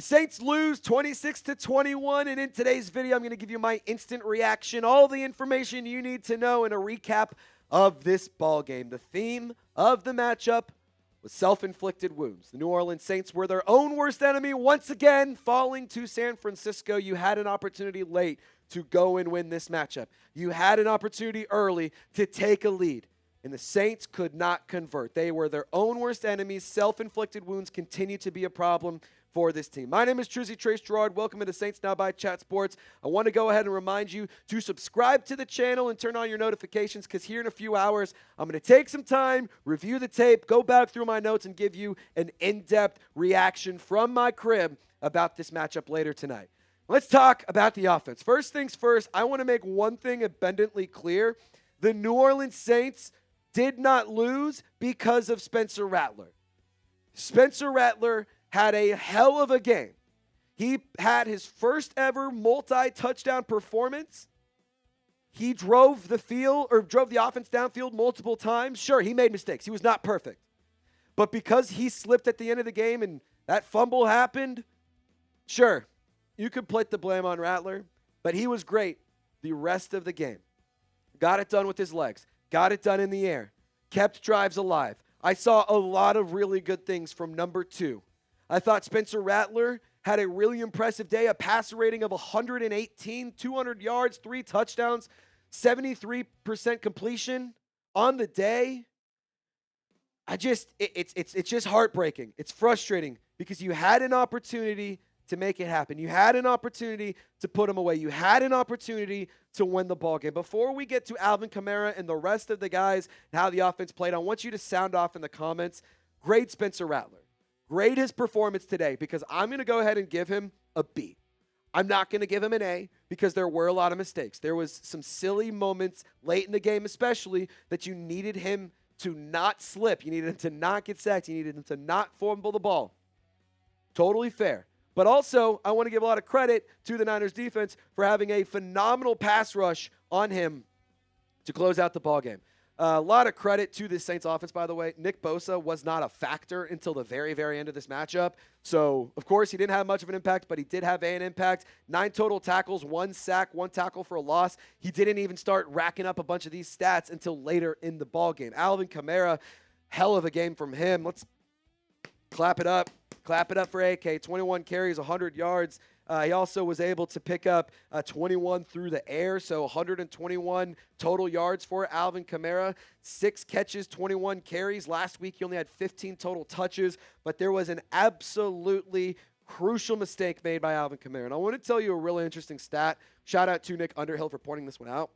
Saints lose 26-21, and in today's video, I'm going to give you my instant reaction, all the information you need to know, and a recap of this ball game. The theme of the matchup was self-inflicted wounds. The New Orleans Saints were their own worst enemy once again, falling to San Francisco. You had an opportunity late to go and win this matchup. You had an opportunity early to take a lead, and the Saints could not convert. They were their own worst enemies. Self-inflicted wounds continue to be a problem for this team. My name is Trace Girouard. Welcome to the Saints Now by Chat Sports. I want to go ahead and remind you to subscribe to the channel and turn on your notifications, because here in a few hours, I'm going to take some time, review the tape, go back through my notes, and give you an in-depth reaction from my crib about this matchup later tonight. Let's talk about the offense. First things first, I want to make one thing abundantly clear. The New Orleans Saints did not lose because of Spencer Rattler. Spencer Rattler had a hell of a game. He had his first ever multi-touchdown performance. He drove the offense downfield multiple times. Sure, he made mistakes. He was not perfect. But because he slipped at the end of the game and that fumble happened, sure, you could put the blame on Rattler, but he was great the rest of the game. Got it done with his legs. Got it done in the air. Kept drives alive. I saw a lot of really good things from number 2. I thought Spencer Rattler had a really impressive day, a passer rating of 118, 200 yards, 3 touchdowns, 73% completion on the day. It's just heartbreaking. It's frustrating because you had an opportunity to make it happen. You had an opportunity to put him away. You had an opportunity to win the ball game. Before we get to Alvin Kamara and the rest of the guys and how the offense played, I want you to sound off in the comments, grade Spencer Rattler. Grade his performance today, because I'm going to go ahead and give him a B. I'm not going to give him an A because there were a lot of mistakes. There was some silly moments late in the game, especially, that you needed him to not slip. You needed him to not get sacked. You needed him to not fumble the ball. Totally fair. But also, I want to give a lot of credit to the Niners defense for having a phenomenal pass rush on him to close out the ball game. A lot of credit to the Saints offense, by the way. Nick Bosa was not a factor until the very, very end of this matchup. So, of course, he didn't have much of an impact, but he did have an impact. 9 total tackles, 1 sack, 1 tackle for a loss. He didn't even start racking up a bunch of these stats until later in the ballgame. Alvin Kamara, hell of a game from him. Let's clap it up. Clap it up for AK. 21 carries, 100 yards. He also was able to pick up 21 through the air, so 121 total yards for Alvin Kamara. 6 catches, 21 carries. Last week, he only had 15 total touches, but there was an absolutely crucial mistake made by Alvin Kamara. And I want to tell you a really interesting stat. Shout out to Nick Underhill for pointing this one out.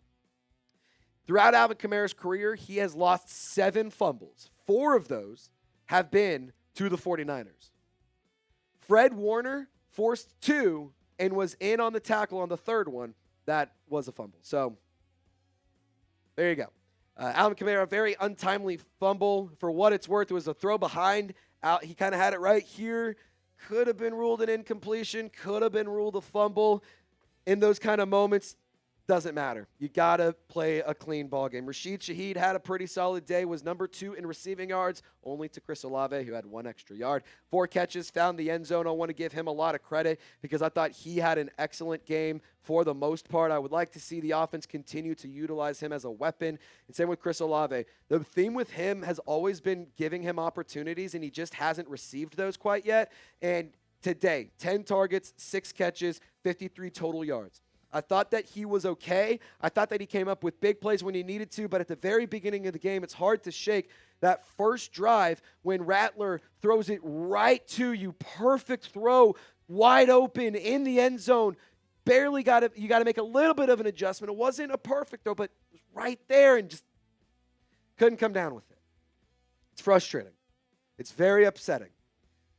Throughout Alvin Kamara's career, he has lost 7 fumbles. 4 of those have been to the 49ers. Fred Warner forced 2 and was in on the tackle on the 3rd one. That was a fumble. So, there you go. Alvin Kamara, a very untimely fumble. For what it's worth, it was a throw behind. He kind of had it right here. Could have been ruled an incompletion. Could have been ruled a fumble. In those kind of moments, doesn't matter. You got to play a clean ball game. Rashid Shaheed had a pretty solid day, was number 2 in receiving yards, only to Chris Oalve, who had 1 extra yard. 4 catches, found the end zone. I want to give him a lot of credit because I thought he had an excellent game for the most part. I would like to see the offense continue to utilize him as a weapon. And same with Chris Oalve. The theme with him has always been giving him opportunities, and he just hasn't received those quite yet. And today, 10 targets, 6 catches, 53 total yards. I thought that he was okay. I thought that he came up with big plays when he needed to, but at the very beginning of the game, it's hard to shake that first drive when Rattler throws it right to you. Perfect throw, wide open in the end zone. Barely got it. You got to make a little bit of an adjustment. It wasn't a perfect throw, but it was right there and just couldn't come down with it. It's frustrating. It's very upsetting.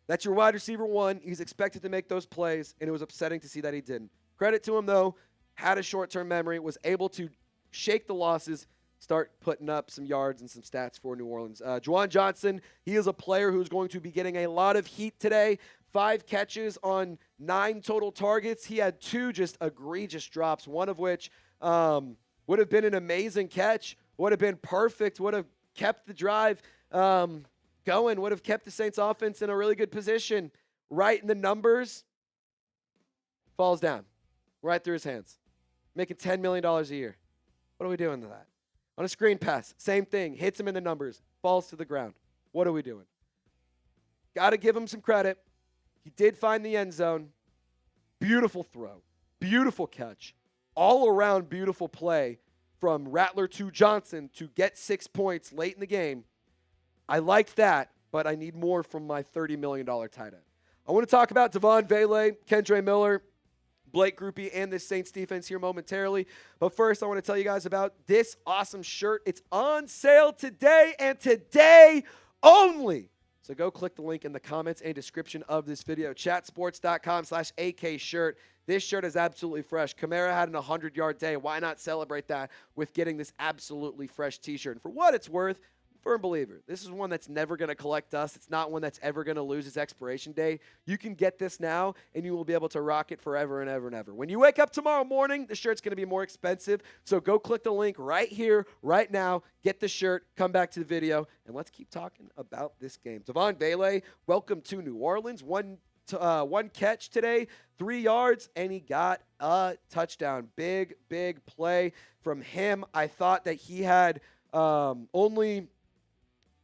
That's your wide receiver 1. He's expected to make those plays, and it was upsetting to see that he didn't. Credit to him, though, had a short-term memory, was able to shake the losses, start putting up some yards and some stats for New Orleans. Juwan Johnson, he is a player who's going to be getting a lot of heat today. 5 catches on 9 total targets. He had 2 just egregious drops, one of which would have been an amazing catch, would have been perfect, would have kept the drive going, would have kept the Saints offense in a really good position. Right in the numbers, falls down right through his hands, making $10 million a year. What are we doing to that? On a screen pass, same thing, hits him in the numbers, falls to the ground. What are we doing? Got to give him some credit. He did find the end zone. Beautiful throw, beautiful catch, all around beautiful play from Rattler to Johnson to get 6 points late in the game. I liked that, but I need more from my $30 million tight end. I want to talk about Devon Vele, Kendre Miller, Blake Grupe, and this Saints defense here momentarily. But first, I want to tell you guys about this awesome shirt. It's on sale today and today only. So go click the link in the comments and description of this video. Chatsports.com/AK shirt. This shirt is absolutely fresh. Kamara had an 100-yard day. Why not celebrate that with getting this absolutely fresh t-shirt? And for what it's worth, firm believer, this is one that's never going to collect dust. It's not one that's ever going to lose its expiration date. You can get this now, and you will be able to rock it forever and ever and ever. When you wake up tomorrow morning, the shirt's going to be more expensive. So go click the link right here, right now. Get the shirt. Come back to the video, and let's keep talking about this game. Devon Vele, welcome to New Orleans. One catch today, 3 yards, and he got a touchdown. Big, big play from him. I thought that he had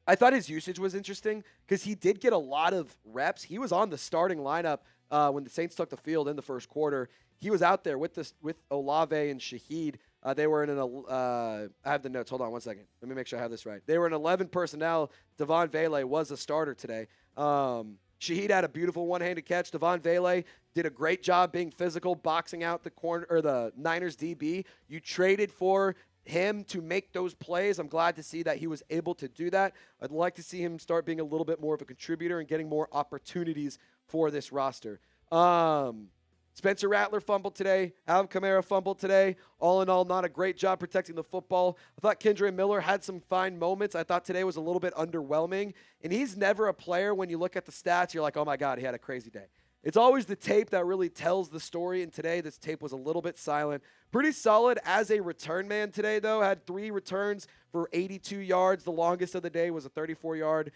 I thought his usage was interesting because he did get a lot of reps. He was on the starting lineup when the Saints took the field in the first quarter. He was out there with Oalve and Shaheed. They were in I have the notes. Hold on one second. Let me make sure I have this right. They were in 11 personnel. Devon Vele was a starter today. Shaheed had a beautiful one-handed catch. Devon Vele did a great job being physical, boxing out the Niners DB. You traded for him to make those plays. I'm glad to see that he was able to do that. I'd like to see him start being a little bit more of a contributor and getting more opportunities for this roster. Spencer Rattler fumbled today. Alvin Kamara fumbled today. All in all, not a great job protecting the football. I thought Kendre Miller had some fine moments. I thought today was a little bit underwhelming. And he's never a player, when you look at the stats, you're like, oh my God, he had a crazy day. It's always the tape that really tells the story, and today this tape was a little bit silent. Pretty solid as a return man today, though. Had 3 returns for 82 yards. The longest of the day was a 34-yard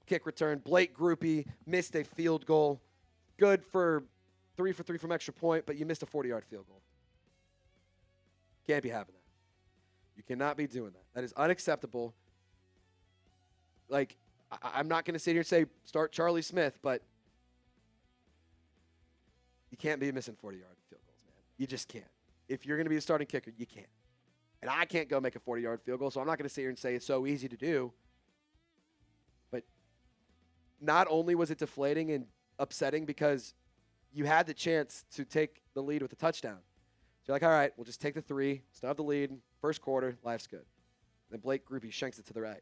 kick return. Blake Grupe missed a field goal. Good for 3 for 3 from extra point, but you missed a 40-yard field goal. Can't be having that. You cannot be doing that. That is unacceptable. Like, I'm not going to sit here and say start Charlie Smith, but you can't be missing 40-yard field goals, man. You just can't. If you're going to be a starting kicker, you can't. And I can't go make a 40-yard field goal, so I'm not going to sit here and say it's so easy to do. But not only was it deflating and upsetting because you had the chance to take the lead with a touchdown. So you're like, all right, we'll just take the 3, still have the lead, first quarter, life's good. Then Blake Grupe shanks it to the right.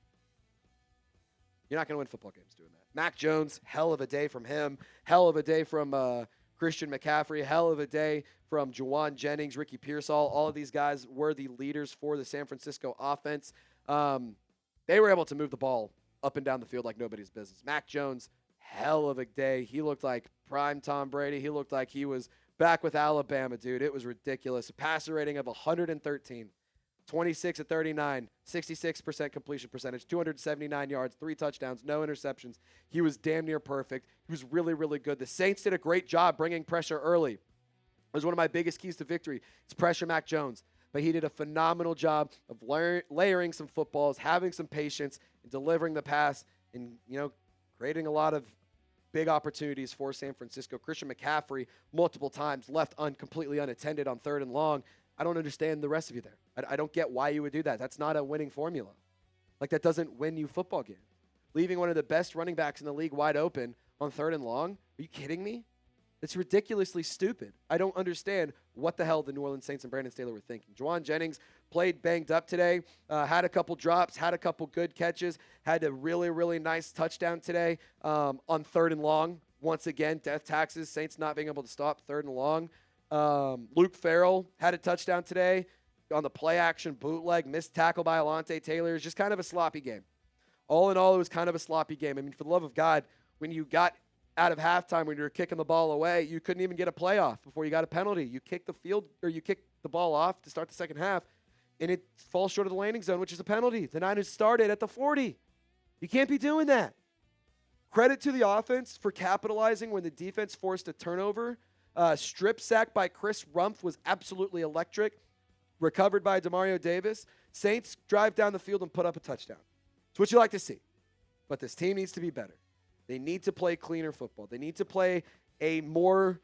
You're not going to win football games doing that. Mac Jones, hell of a day from him. Hell of a day from Christian McCaffrey. Hell of a day from Jauan Jennings, Ricky Pearsall. All of these guys were the leaders for the San Francisco offense. They were able to move the ball up and down the field like nobody's business. Mac Jones, hell of a day. He looked like prime Tom Brady. He looked like he was back with Alabama, dude. It was ridiculous. A passer rating of 113. 26 of 39, 66% completion percentage, 279 yards, 3 touchdowns, no interceptions. He was damn near perfect. He was really, really good. The Saints did a great job bringing pressure early. It was one of my biggest keys to victory. It's pressure Mac Jones. But he did a phenomenal job of layering some footballs, having some patience, and delivering the pass, and, creating a lot of big opportunities for San Francisco. Christian McCaffrey, multiple times, left completely unattended on 3rd and long. I don't understand the rest of you there. I don't get why you would do that. That's not a winning formula. Like, that doesn't win you football games. Leaving one of the best running backs in the league wide open on 3rd and long? Are you kidding me? It's ridiculously stupid. I don't understand what the hell the New Orleans Saints and Brandon Staley were thinking. Jauan Jennings played banged up today, had a couple drops, had a couple good catches, had a really, really nice touchdown today on 3rd and long. Once again, death taxes, Saints not being able to stop 3rd and long. Luke Farrell had a touchdown today on the play action bootleg, missed tackle by Alontae Taylor. It's just kind of a sloppy game. All in all, it was kind of a sloppy game. I mean, for the love of God, when you got out of halftime, when you were kicking the ball away, you couldn't even get a playoff before you got a penalty. You kicked the ball off to start the second half, and it falls short of the landing zone, which is a penalty. The Niners started at the 40. You can't be doing that. Credit to the offense for capitalizing when the defense forced a turnover. strip sack by Chris Rumpf was absolutely electric. Recovered by Demario Davis. Saints drive down the field and put up a touchdown. It's what you like to see. But this team needs to be better. They need to play cleaner football. They need to play a more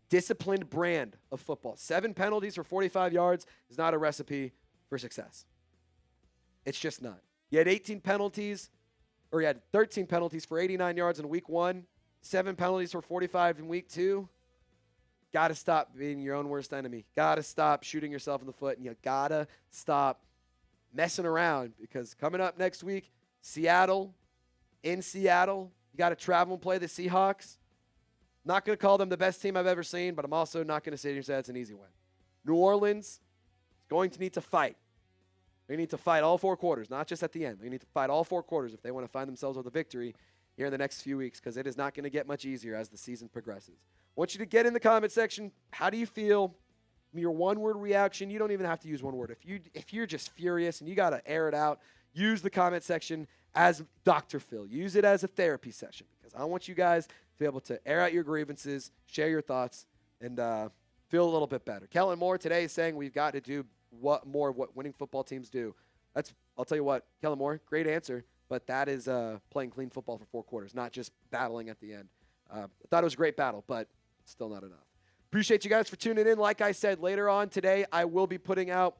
disciplined brand of football. 7 penalties for 45 yards is not a recipe for success. It's just not. You had 18 penalties, or you had 13 penalties for 89 yards in week 1, 7 penalties for 45 in week 2. Got to stop being your own worst enemy. Got to stop shooting yourself in the foot, and you got to stop messing around, because coming up next week, Seattle, in Seattle, you got to travel and play the Seahawks. Not going to call them the best team I've ever seen, but I'm also not going to say it's an easy win. New Orleans is going to need to fight. They need to fight all 4 quarters, not just at the end. They need to fight all 4 quarters if they want to find themselves with a victory here in the next few weeks, because it is not going to get much easier as the season progresses. I want you to get in the comment section. How do you feel? Your one-word reaction. You don't even have to use one word. If you're just furious and you got to air it out, use the comment section as Dr. Phil. Use it as a therapy session, because I want you guys to be able to air out your grievances, share your thoughts, and feel a little bit better. Kellen Moore today is saying we've got to do what winning football teams do. I'll tell you what, Kellen Moore, great answer, but that is playing clean football for 4 quarters, not just battling at the end. I thought it was a great battle, but still not enough. Appreciate you guys for tuning in. Like I said, later on today, I will be putting out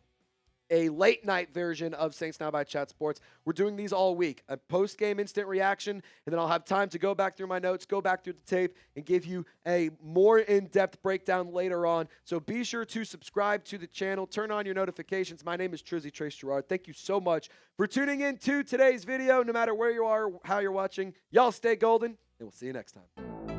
a late-night version of Saints Now by Chat Sports. We're doing these all week, a post-game instant reaction, and then I'll have time to go back through my notes, go back through the tape, and give you a more in-depth breakdown later on. So be sure to subscribe to the channel, turn on your notifications. My name is Trace Girouard. Thank you so much for tuning in to today's video. No matter where you are, how you're watching, y'all stay golden, and we'll see you next time.